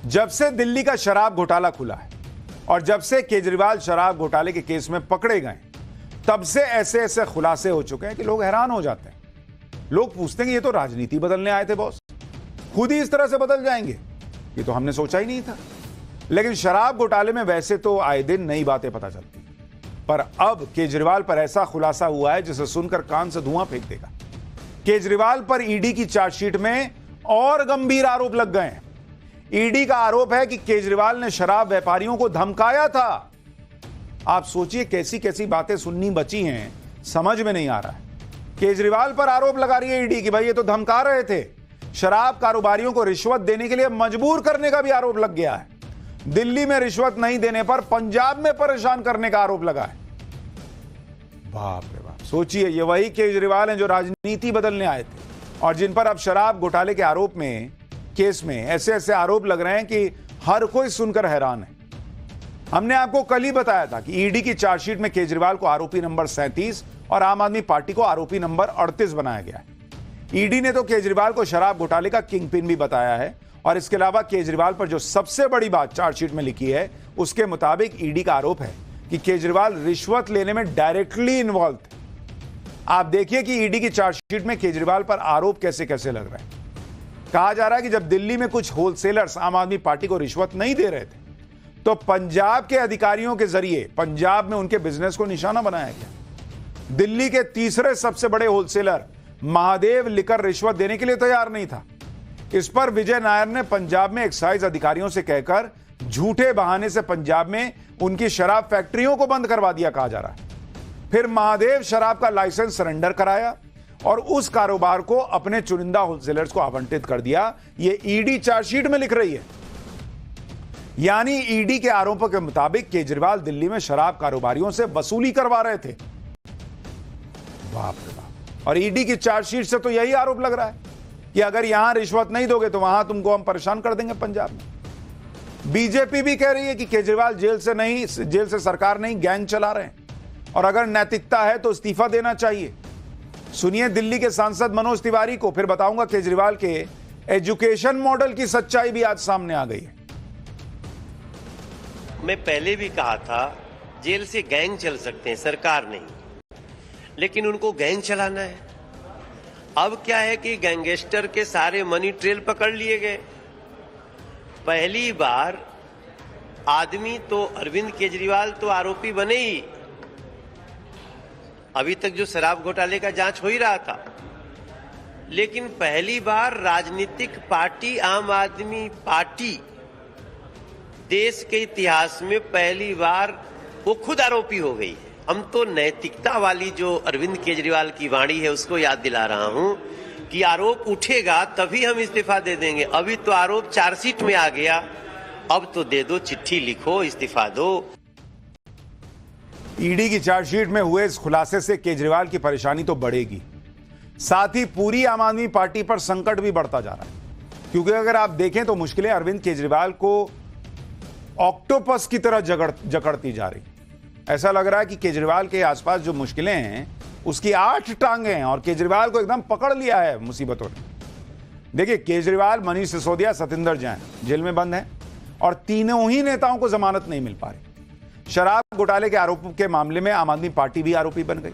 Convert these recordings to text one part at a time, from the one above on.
जब से दिल्ली का शराब घोटाला खुला है और जब से केजरीवाल शराब घोटाले के केस में पकड़े गए, तब से ऐसे ऐसे खुलासे हो चुके हैं कि लोग हैरान हो जाते हैं। लोग पूछते हैं कि ये तो राजनीति बदलने आए थे बॉस, खुद ही इस तरह से बदल जाएंगे, ये तो हमने सोचा ही नहीं था। लेकिन शराब घोटाले में वैसे तो आए दिन नई बातें पता चलती, पर अब केजरीवाल पर ऐसा खुलासा हुआ है जिसे सुनकर कान से धुआं फेंक देगा। केजरीवाल पर ईडी की चार्जशीट में और गंभीर आरोप लग गए हैं। ईडी का आरोप है कि केजरीवाल ने शराब व्यापारियों को धमकाया था। आप सोचिए कैसी कैसी बातें सुननी बची हैं, समझ में नहीं आ रहा है। केजरीवाल पर आरोप लगा रही है ईडी कि भाई ये तो धमका रहे थे। शराब कारोबारियों को रिश्वत देने के लिए मजबूर करने का भी आरोप लग गया है। दिल्ली में रिश्वत नहीं देने पर पंजाब में परेशान करने का आरोप लगा है। बाप रे बाप, सोचिए ये वही केजरीवाल हैं जो राजनीति बदलने आए थे और जिन पर अब शराब घोटाले के आरोप में, केस में ऐसे ऐसे आरोप लग रहे हैं कि हर कोई सुनकर हैरान है। हमने आपको कल ही बताया था कि ईडी की चार्जशीट में केजरीवाल को आरोपी नंबर 37 और आम आदमी पार्टी को आरोपी नंबर 38 बनाया गया है। ईडी ने तो केजरीवाल को शराब घोटाले का किंगपिन भी बताया है और इसके अलावा केजरीवाल पर जो सबसे बड़ी बात चार्जशीट में लिखी है, उसके मुताबिक ईडी का आरोप है कि केजरीवाल रिश्वत लेने में डायरेक्टली इन्वॉल्व थे। आप देखिए कि ईडी की चार्जशीट में केजरीवाल पर आरोप कैसे कैसे लग रहे हैं। कहा जा रहा है कि जब दिल्ली में कुछ होलसेलर्स आम आदमी पार्टी को रिश्वत नहीं दे रहे थे, तो पंजाब के अधिकारियों के जरिए पंजाब में उनके बिजनेस को निशाना बनाया गया। दिल्ली के तीसरे सबसे बड़े होलसेलर महादेव लिकर रिश्वत देने के लिए तैयार नहीं था। इस पर विजय नायर ने पंजाब में एक्साइज अधिकारियों से कहकर झूठे बहाने से पंजाब में उनकी शराब फैक्ट्रियों को बंद करवा दिया, कहा जा रहा है। फिर महादेव शराब का लाइसेंस सरेंडर कराया और उस कारोबार को अपने चुनिंदा होलसेलर्स को आवंटित कर दिया। यह ईडी चार्जशीट में लिख रही है। यानी ईडी के आरोपों के मुताबिक केजरीवाल दिल्ली में शराब कारोबारियों से वसूली करवा रहे थे। बाप रे बाप। और ईडी की चार्जशीट से तो यही आरोप लग रहा है कि अगर यहां रिश्वत नहीं दोगे तो वहां तुमको हम परेशान कर देंगे पंजाब में। बीजेपी भी कह रही है कि केजरीवाल जेल से सरकार नहीं, गैंग चला रहे हैं और अगर नैतिकता है तो इस्तीफा देना चाहिए। सुनिए दिल्ली के सांसद मनोज तिवारी को, फिर बताऊंगा केजरीवाल के एजुकेशन मॉडल की सच्चाई भी आज सामने आ गई है। मैं पहले भी कहा था जेल से गैंग चल सकते हैं, सरकार नहीं, लेकिन उनको गैंग चलाना है। अब क्या है कि गैंगस्टर के सारे मनी ट्रेल पकड़ लिए गए। पहली बार आदमी तो अरविंद केजरीवाल तो आरोपी बने ही, अभी तक जो शराब घोटाले का जांच हो ही रहा था, लेकिन पहली बार राजनीतिक पार्टी आम आदमी पार्टी देश के इतिहास में पहली बार वो खुद आरोपी हो गई है। हम तो नैतिकता वाली जो अरविंद केजरीवाल की वाणी है उसको याद दिला रहा हूं कि आरोप उठेगा तभी हम इस्तीफा दे देंगे। अभी तो आरोप चार्जशीट में आ गया, अब तो दे दो, चिट्ठी लिखो, इस्तीफा दो। ईडी की चार्जशीट में हुए इस खुलासे से केजरीवाल की परेशानी तो बढ़ेगी, साथ ही पूरी आम आदमी पार्टी पर संकट भी बढ़ता जा रहा है। क्योंकि अगर आप देखें तो मुश्किलें अरविंद केजरीवाल को ऑक्टोपस की तरह जकड़ती जा रही। ऐसा लग रहा है कि केजरीवाल के आसपास जो मुश्किलें हैं उसकी 8 टांगे हैं और केजरीवाल को एकदम पकड़ लिया है मुसीबतों ने। देखिए केजरीवाल, मनीष सिसोदिया, सतिंदर जैन जेल में बंद हैं और तीनों ही नेताओं को जमानत नहीं मिल पा रही। शराब घोटाले के आरोपों के मामले में आम आदमी पार्टी भी आरोपी बन गई।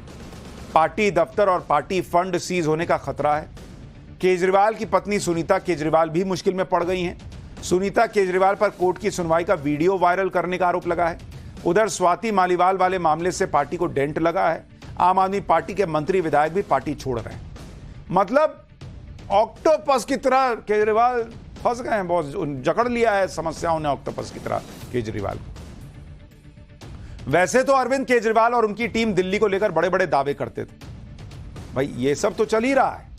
पार्टी दफ्तर और पार्टी फंड सीज होने का खतरा है। केजरीवाल की पत्नी सुनीता केजरीवाल भी मुश्किल में पड़ गई हैं। सुनीता केजरीवाल पर कोर्ट की सुनवाई का वीडियो वायरल करने का आरोप लगा है। उधर स्वाति मालीवाल वाले मामले से पार्टी को डेंट लगा है। आम आदमी पार्टी के मंत्री विधायक भी पार्टी छोड़ रहे हैं। मतलब ऑक्टोपस की तरह केजरीवाल फंस गए हैं, बहुत जकड़ लिया है समस्याओं ने ऑक्टोपस की तरह केजरीवाल को। वैसे तो अरविंद केजरीवाल और उनकी टीम दिल्ली को लेकर बड़े बड़े दावे करते थे। भाई ये सब तो चल ही रहा है।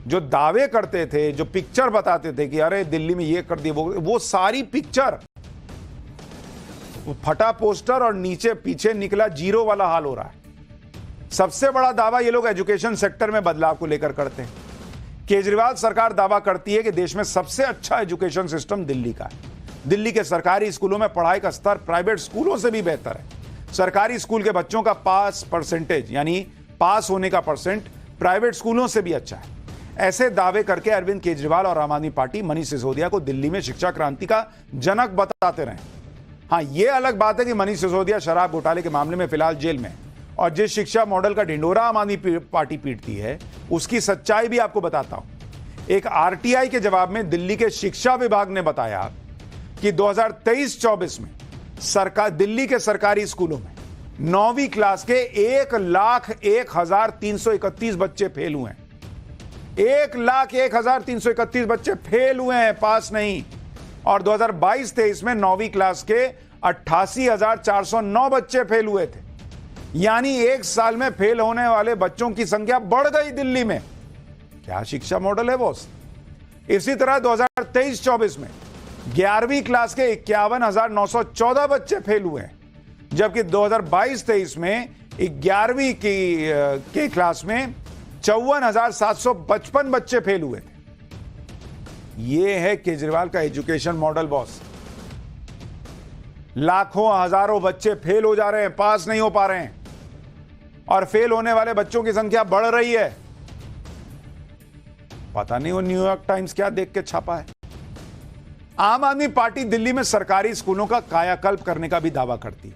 जो दावे करते थे, जो पिक्चर बताते थे कि अरे दिल्ली में ये कर दिया, वो सारी पिक्चर, वो फटा पोस्टर और नीचे पीछे निकला जीरो वाला हाल हो रहा है। सबसे बड़ा दावा ये लोग एजुकेशन सेक्टर में बदलाव को लेकर करते हैं। केजरीवाल सरकार दावा करती है कि देश में सबसे अच्छा एजुकेशन सिस्टम दिल्ली का है। दिल्ली के सरकारी स्कूलों में पढ़ाई का स्तर प्राइवेट स्कूलों से भी बेहतर है। सरकारी स्कूल के बच्चों का पास परसेंटेज यानी पास होने का परसेंट प्राइवेट स्कूलों से भी अच्छा है। ऐसे दावे करके अरविंद केजरीवाल और आम आदमी पार्टी मनीष सिसोदिया को दिल्ली में शिक्षा क्रांति का जनक बताते रहे। हाँ, यह अलग बात है कि मनीष सिसोदिया शराब घोटाले के मामले में फिलहाल जेल में, और जिस शिक्षा मॉडल का ढिंढोरा आम आदमी पार्टी पीटती है उसकी सच्चाई भी आपको बताता हूं। एक आरटीआई के जवाब में दिल्ली के शिक्षा विभाग ने बताया कि 2023-24 में दिल्ली के सरकारी स्कूलों में 9वीं क्लास के 1,01,331 बच्चे फेल हुए हैं। 1,01,331 बच्चे फेल हुए हैं, पास नहीं। और 2022-23 में 9वीं क्लास के 88,409 बच्चे फेल हुए थे। यानी एक साल में फेल होने वाले बच्चों की संख्या बढ़ गई दिल्ली में। क्या शिक्षा मॉडल है बॉस? इसी तरह 2023-24 में 11वीं क्लास के 51,914 बच्चे फेल हुए हैं, जबकि 2022-23 में 11वीं की क्लास में 54,755 बच्चे फेल हुए थे। यह है केजरीवाल का एजुकेशन मॉडल बॉस। लाखों हजारों बच्चे फेल हो जा रहे हैं, पास नहीं हो पा रहे हैं, और फेल होने वाले बच्चों की संख्या बढ़ रही है। पता नहीं वो न्यूयॉर्क टाइम्स क्या देख के छापा है। आम आदमी पार्टी दिल्ली में सरकारी स्कूलों का कायाकल्प करने का भी दावा करती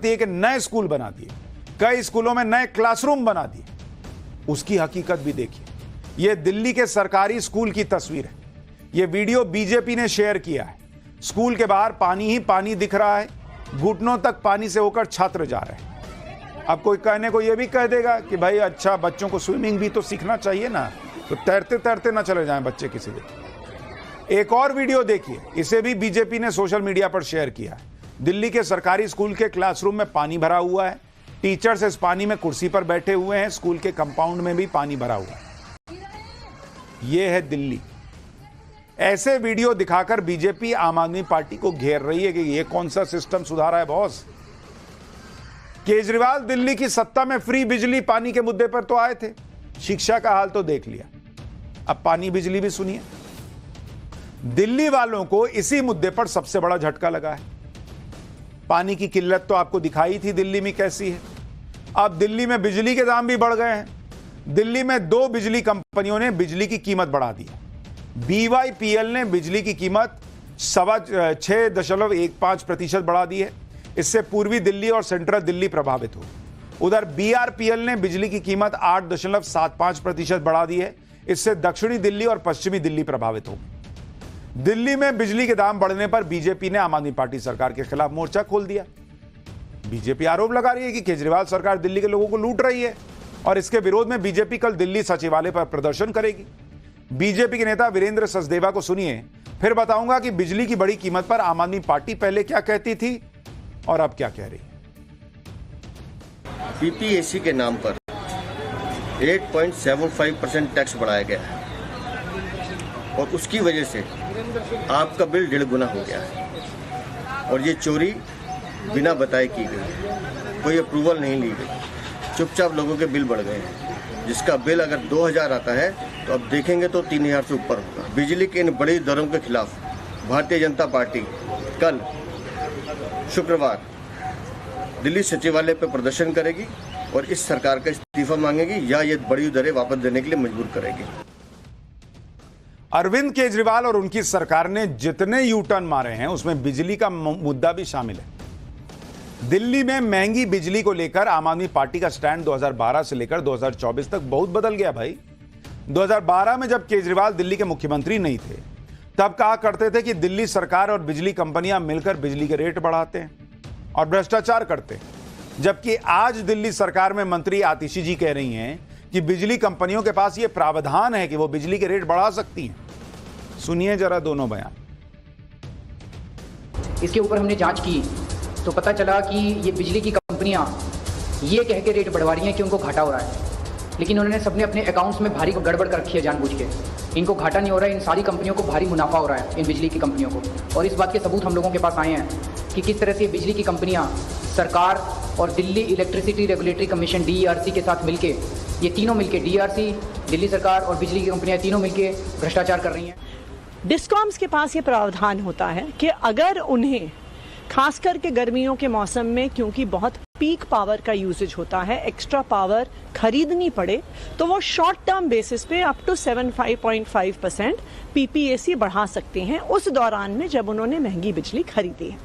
है कि नए स्कूल बना दिए, कई स्कूलों में नए क्लासरूम बना दिए। उसकी हकीकत भी देखिए। यह दिल्ली के सरकारी स्कूल की तस्वीर है। यह वीडियो बीजेपी ने शेयर किया है। स्कूल के बाहर पानी ही पानी दिख रहा है, घुटनों तक पानी से होकर छात्र जा रहे हैं। अब कोई कहने को यह भी कह देगा कि भाई अच्छा, बच्चों को स्विमिंग भी तो सीखना चाहिए ना, तो तैरते तैरते ना चले जाएं बच्चे किसी दिन। एक और वीडियो देखिए, इसे भी बीजेपी ने सोशल मीडिया पर शेयर किया है। दिल्ली के सरकारी स्कूल के क्लासरूम में पानी भरा हुआ है। टीचर्स इस पानी में कुर्सी पर बैठे हुए हैं। स्कूल के कंपाउंड में भी पानी भरा हुआ है। यह है दिल्ली। ऐसे वीडियो दिखाकर बीजेपी आम आदमी पार्टी को घेर रही है कि यह कौन सा सिस्टम सुधारा है बॉस। केजरीवाल दिल्ली की सत्ता में फ्री बिजली पानी के मुद्दे पर तो आए थे, शिक्षा का हाल तो देख लिया, अब पानी बिजली भी सुनिए। दिल्ली वालों को इसी मुद्दे पर सबसे बड़ा झटका लगा है। पानी की किल्लत तो आपको दिखाई थी दिल्ली में कैसी है। अब दिल्ली में बिजली के दाम भी बढ़ गए हैं। दिल्ली में 2 बिजली कंपनियों ने बिजली की कीमत बढ़ा दी है। BYPL ने बिजली की कीमत 6.15% बढ़ा दी है। इससे पूर्वी दिल्ली और सेंट्रल दिल्ली प्रभावित हो। उधर BRPL ने बिजली की कीमत 8.75% बढ़ा दी है। इससे दक्षिणी दिल्ली और पश्चिमी दिल्ली प्रभावित हो। दिल्ली में बिजली के दाम बढ़ने पर बीजेपी ने आम आदमी पार्टी सरकार के खिलाफ मोर्चा खोल दिया। बीजेपी आरोप लगा रही है कि केजरीवाल सरकार दिल्ली के लोगों को लूट रही है, और इसके विरोध में बीजेपी कल दिल्ली सचिवालय पर प्रदर्शन करेगी। बीजेपी के नेता वीरेंद्र सचदेवा को सुनिए, फिर बताऊंगा कि बिजली की बड़ी कीमत पर आम आदमी पार्टी पहले क्या कहती थी और अब क्या कह रही है। PPAC के नाम पर 8.75% टैक्स बढ़ाया गया है, और उसकी वजह से आपका बिल 1.5 गुना हो गया है। और ये चोरी बिना बताए की गई, कोई अप्रूवल नहीं ली गई, चुपचाप लोगों के बिल बढ़ गए हैं। जिसका बिल अगर 2,000 आता है तो अब देखेंगे तो 3,000 से ऊपर होगा। बिजली के इन बड़ी दरों के खिलाफ भारतीय जनता पार्टी कल शुक्रवार दिल्ली सचिवालय पर प्रदर्शन करेगी और इस सरकार का इस्तीफा मांगेगी, या ये बड़ी दरें वापस देने के लिए मजबूर करेगी। अरविंद केजरीवाल और उनकी सरकार ने जितने यू टर्न मारे हैं उसमें बिजली का मुद्दा भी शामिल है। दिल्ली में महंगी बिजली को लेकर आम आदमी पार्टी का स्टैंड 2012 से लेकर 2024 तक बहुत बदल गया भाई। 2012 में जब केजरीवाल दिल्ली के मुख्यमंत्री नहीं थे, तब कहा करते थे कि दिल्ली सरकार और बिजली कंपनियां मिलकर बिजली के रेट बढ़ाते हैं और भ्रष्टाचार करते हैं। जबकि आज दिल्ली सरकार में मंत्री आतिशी जी कह रही हैं कि बिजली कंपनियों के पास यह प्रावधान है कि वो बिजली के रेट बढ़ा सकती हैं। सुनिए जरा दोनों बयान। इसके ऊपर हमने जांच की तो पता चला कि ये बिजली की कंपनियां ये कह के रेट बढ़वा रही हैं कि उनको घाटा हो रहा है, लेकिन उन्होंने सबने अपने अकाउंट्स में भारी गड़बड़ कर रखी है जानबूझ के। इनको घाटा नहीं हो रहा है, इन सारी कंपनियों को भारी मुनाफा हो रहा है, इन बिजली की कंपनियों को। और इस बात के सबूत हम लोगों के पास आए हैं कि किस तरह से बिजली की कंपनियां सरकार और Delhi electricity regulatory commission DERC के साथ मिलके, ये तीनों मिलके, DERC, दिल्ली सरकार और बिजली की कंपनियां तीनों मिलके भ्रष्टाचार कर रही हैं। डिस्कॉम्स के पास ये प्रावधान होता है कि अगर उन्हें खास करके गर्मियों के मौसम में, क्योंकि बहुत पीक पावर का यूजेज होता है, एक्स्ट्रा पावर खरीदनी पड़े तो वो शॉर्ट टर्म बेसिस पे अप टू 75.5% पीपीएसी बढ़ा सकते हैं उस दौरान में जब उन्होंने महंगी बिजली खरीदी है।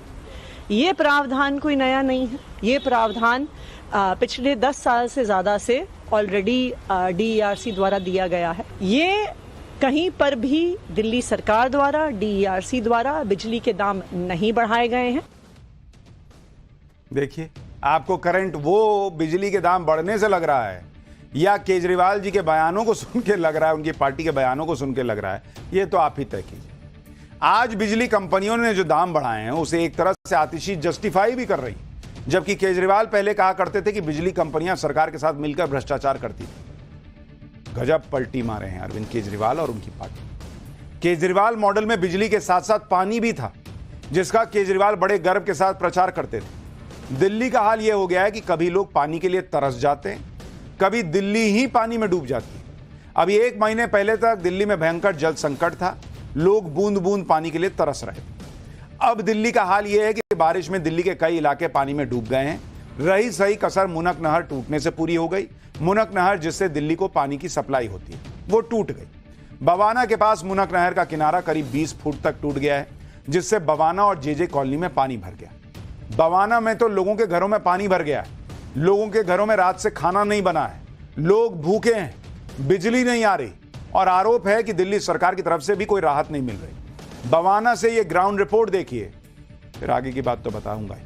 ये प्रावधान कोई नया नहीं है, ये प्रावधान पिछले 10 साल से ज़्यादा से ऑलरेडी डीईआरसी द्वारा दिया गया है। ये कहीं पर भी दिल्ली सरकार द्वारा, डीईआरसी द्वारा बिजली के दाम नहीं बढ़ाए गए हैं। देखिए, आपको करंट वो बिजली के दाम बढ़ने से लग रहा है या केजरीवाल जी के बयानों को सुन के लग रहा है, उनकी पार्टी के बयानों को सुन के लग रहा है, ये तो आप ही तय कीजिए। आज बिजली कंपनियों ने जो दाम बढ़ाए हैं उसे एक तरह से आतिशी जस्टिफाई भी कर रही, जबकि केजरीवाल पहले कहा करते थे कि बिजली कंपनियां सरकार के साथ मिलकर भ्रष्टाचार करती थी। गजब पलटी मारे हैं अरविंद केजरीवाल और उनकी पार्टी। केजरीवाल मॉडल में बिजली के साथ साथ पानी भी था, जिसका केजरीवाल बड़े गर्व के साथ प्रचार करते थे। दिल्ली का हाल यह हो गया है कि कभी लोग पानी के लिए तरस जाते हैं, कभी दिल्ली ही पानी में डूब जाती है। अभी 1 महीने पहले तक दिल्ली में भयंकर जल संकट था, लोग बूंद बूंद पानी के लिए तरस रहे। अब दिल्ली का हाल यह है कि बारिश में दिल्ली के कई इलाके पानी में डूब गए हैं। रही सही कसर मुनक नहर टूटने से पूरी हो गई। मुनक नहर जिससे दिल्ली को पानी की सप्लाई होती है वो टूट गई। बवाना के पास मुनक नहर का किनारा करीब 20 फुट तक टूट गया है, जिससे बवाना और जेजे कॉलोनी में पानी भर गया। बवाना में तो लोगों के घरों में पानी भर गया है, लोगों के घरों में रात से खाना नहीं बना है, लोग भूखे हैं, बिजली नहीं आ रही और आरोप है कि दिल्ली सरकार की तरफ से भी कोई राहत नहीं मिल रही। बवाना से ये ग्राउंड रिपोर्ट देखिए, फिर आगे की बात तो बताऊंगा।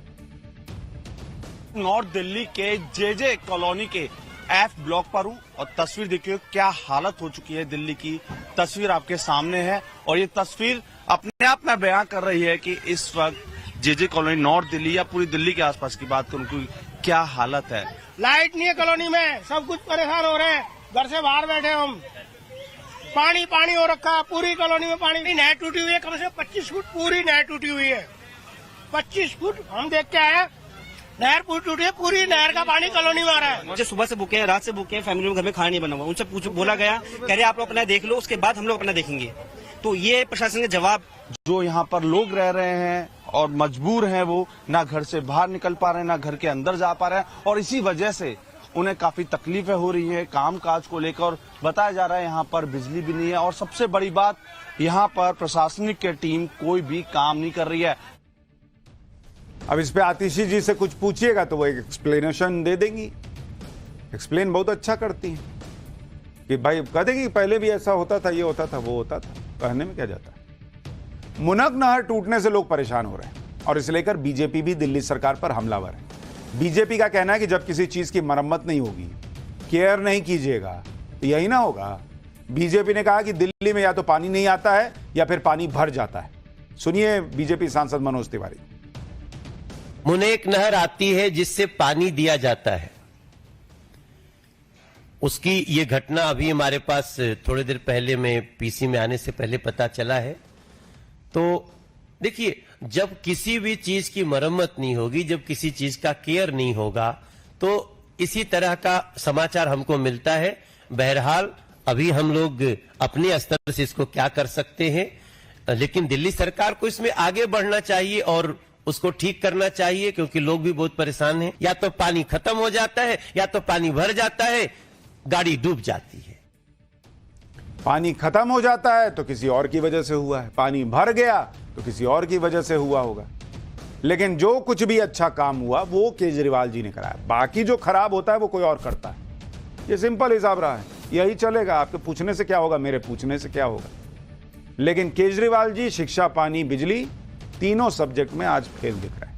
नॉर्थ दिल्ली के जेजे कॉलोनी के एफ ब्लॉक पर हूँ और तस्वीर देखिए क्या हालत हो चुकी है। दिल्ली की तस्वीर आपके सामने है और ये तस्वीर अपने आप में बयां कर रही है कि इस वक्त जेजे कॉलोनी नॉर्थ दिल्ली या पूरी दिल्ली के आसपास की बात करूं कि क्या हालत है। लाइट नहीं है कॉलोनी में, सब कुछ परेशान हो रहे हैं, घर से बाहर बैठे हम। पानी पानी हो रखा है पूरी कॉलोनी में, पानी। नहर टूटी हुई है, कम से कम 25 फुट पूरी नहर टूटी हुई है। 25 फुट हम देख के आए, नहर पूरी टूटी है, पूरी नहर का पानी कॉलोनी में आ रहा है। मुझे सुबह से बुके हैं, रात से बुके हैं, फैमिली में घर में खाना नहीं बना हुआ। उनसे बोला गया, कह रहे आप लोग अपना देख लो, उसके बाद हम लोग अपना देखेंगे। तो ये प्रशासन का जवाब। जो यहाँ पर लोग रह रहे हैं और मजबूर हैं, वो ना घर से बाहर निकल पा रहे हैं, ना घर के अंदर जा पा रहे हैं और इसी वजह से उन्हें काफी तकलीफें हो रही है काम काज को लेकर। बताया जा रहा है यहाँ पर बिजली भी नहीं है और सबसे बड़ी बात, यहाँ पर प्रशासनिक की टीम कोई भी काम नहीं कर रही है। अब इस पे आतिशी जी से कुछ पूछिएगा तो वो एक एक्सप्लेनेशन दे देंगी। एक्सप्लेन बहुत अच्छा करती हैं कि भाई कह देगी कि पहले भी ऐसा होता था, ये होता था, वो होता था। कहने में क्या जाता है। मुनक नहर टूटने से लोग परेशान हो रहे हैं और इसे लेकर बीजेपी भी दिल्ली सरकार पर हमलावर है। बीजेपी का कहना है कि जब किसी चीज की मरम्मत नहीं होगी, केयर नहीं कीजिएगा तो यही ना होगा। बीजेपी ने कहा कि दिल्ली में या तो पानी नहीं आता है या फिर पानी भर जाता है। सुनिए बीजेपी सांसद मनोज तिवारी। मुनेक नहर आती है जिससे पानी दिया जाता है, उसकी ये घटना अभी हमारे पास थोड़ी देर पहले में पीसी में आने से पहले पता चला है। तो देखिए, जब किसी भी चीज की मरम्मत नहीं होगी, जब किसी चीज का केयर नहीं होगा, तो इसी तरह का समाचार हमको मिलता है। बहरहाल अभी हम लोग अपने स्तर से इसको क्या कर सकते हैं, लेकिन दिल्ली सरकार को इसमें आगे बढ़ना चाहिए और उसको ठीक करना चाहिए, क्योंकि लोग भी बहुत परेशान हैं। या तो पानी खत्म हो जाता है या तो पानी भर जाता है, गाड़ी डूब जाती है। पानी खत्म हो जाता है तो किसी और की वजह से हुआ है, पानी भर गया तो किसी और की वजह से हुआ होगा। लेकिन जो कुछ भी अच्छा काम हुआ वो केजरीवाल जी ने कराया, बाकी जो खराब होता है वो कोई और करता है। ये सिंपल हिसाब रहा है, यही चलेगा। आपके पूछने से क्या होगा, मेरे पूछने से क्या होगा। लेकिन केजरीवाल जी शिक्षा, पानी, बिजली तीनों सब्जेक्ट में आज फेल दिख रहे हैं।